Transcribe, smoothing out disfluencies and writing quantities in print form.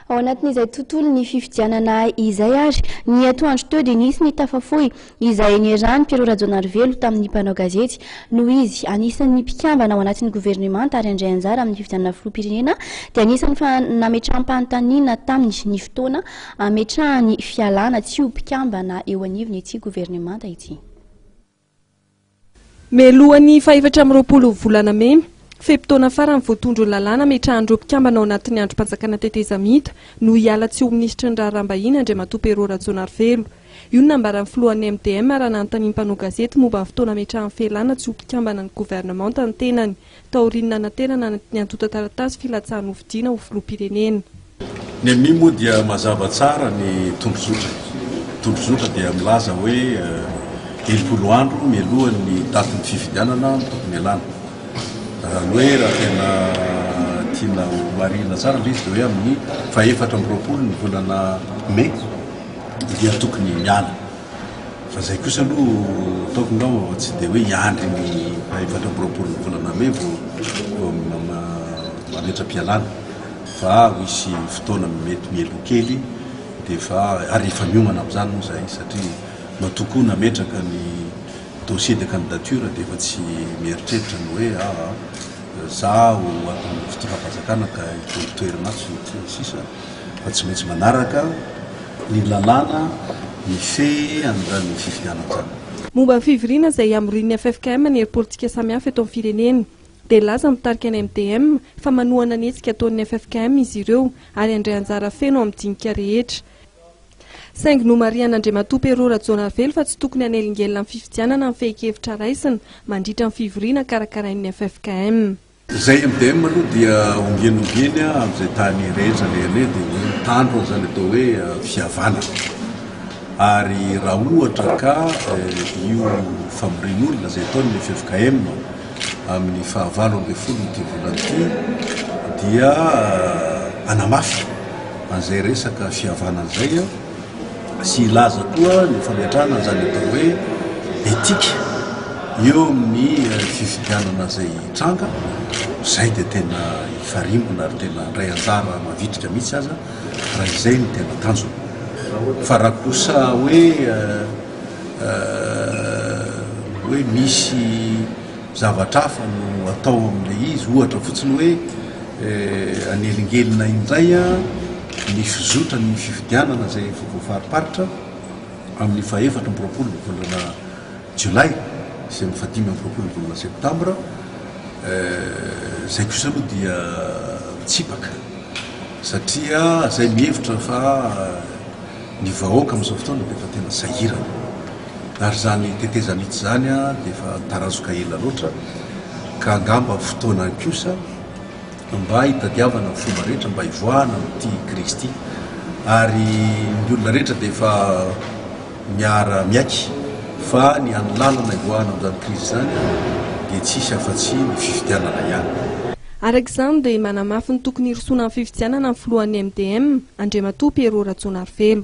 Ao anatin'izay tontolo ny fifidianana izay ary ny atoandro teo dia nisy ny tafafohy izay nirany Pierrot Rajaonarivelo tamin'ny mpanao gazety noho izy anisan'ny mpikambana ao anatin'ny gouvernemanta ary andray anjara amin'ny fifidianana filoham-pirenena dia anisan'ny nametraham-panontaniana tamin'ny ny fotoana ametrahany fialana tsy ho mpikambana eo anivony ity gouvernemanta ity. Melohan'ny 420 volana May feptaona farany voatondro lalàna metrahandreo mpikambana ao anatin'ny androm-panjakana tetezamita no hiala tsy ho ministra ny raharaham-bahiny Andriamatoa Pierrot Rajaonarivelo. Io no nambaran'ny filohan'ny MDM ary nanontany mpanao gazety momba ny fotoana metrahan'ny fialana tsy ho mpikambana ny gouvernemanta ny tenany taoriana naterana ny antota taratasy filatsahana hovidiana ho filoham-pirenena. Ny amin'io moa dia mazava tsara ny tondrozotra dia milaza hoe 10 andro mialohan'ny datin'ny fifidianana tokony ialana. Hoe raha tena tiana marina tsara ilay izy dia hoe amin'ny 420 ny volana May dia tokony miala. Fa izay kosa aloha ataoko ngao tsy dia hoe hiandry ny 420 ny volana May vao mametra-pialana. Fa misy fotoana mety mielo kely dia fa ary efa miomana amin'izany moa izay satria matokoa nametraka ny dossier de candidature dia efa tsy mieritreritra ny hoe zaho atao fitondram-panjakana ka toerana sisa fa tsy maintsy manaraka ny lalàna ny fe an'izany fifidianana. Momba ny fivoriana izay amorian'ny FFKM ny politika samihafa eto amin'ny firenena dia laza mitarika ny MDM fa manohana ny hetsika ataon'ny FFKM izy ireo ary andray anjara feno amin'ny dinika rehetra. Saingy no mariana Andriamatoa Pierrot Rajaonarivelo fa tsy tokony hanelingelina amin'ny fifidianana amin'ny fehi-kevitra raisiny mandritra ny fivoriana karakarain'ny FFKM. Izay MDM aloha dia ongenongeny amin'izay tany rehetra lehibe dia mitandro izany atao hoe fihavana. Ary raha ohatra ka io famorian'olona izay ataon'ny FFKM amin'ny 29 volana ity dia anamafy an'izay resaka fihavana izay sy ilaza koa ny fametrahana izany atao hoe etika eo amin'ny fifidianana izay tranga izay dia tena hifarimbona ary tena ndray anjara mavitrika mihitsy aza raha izay ny tena tanjona. Fa raha kosa hoe misy zavatra hafa no atao amin'ilay izy ohatra fotsiny hoe anelingelina indray ny fizotra ny fifidianana izay voafariparitra amin'ny 420 volana Jolay sy amin'ny 15 volana Septambra izay kosa aloha dia tsipaka satria izay mihevitra fa ny vahoaka amin'izao fotoana dia efa tena sahirana ary izany tetezamity izany dia efa tarazoka ela loatra ka angamba fotoana kosa mba hitadiavana ny fomba rehetra mba hivoahana amin'ity krizy ity ary ny olona rehetra dia efa miara miaiky fa ny any lalana hivoahana amin'izany krizy izany dia tsisy afa-tsy ny fifidianana ihany. Arak'izany dia manamafy ny tokony hirosoana amin'ny fifidianana amin'ny filohan'ny MDM Andriamatoa Pierrot Rajaonarivelo.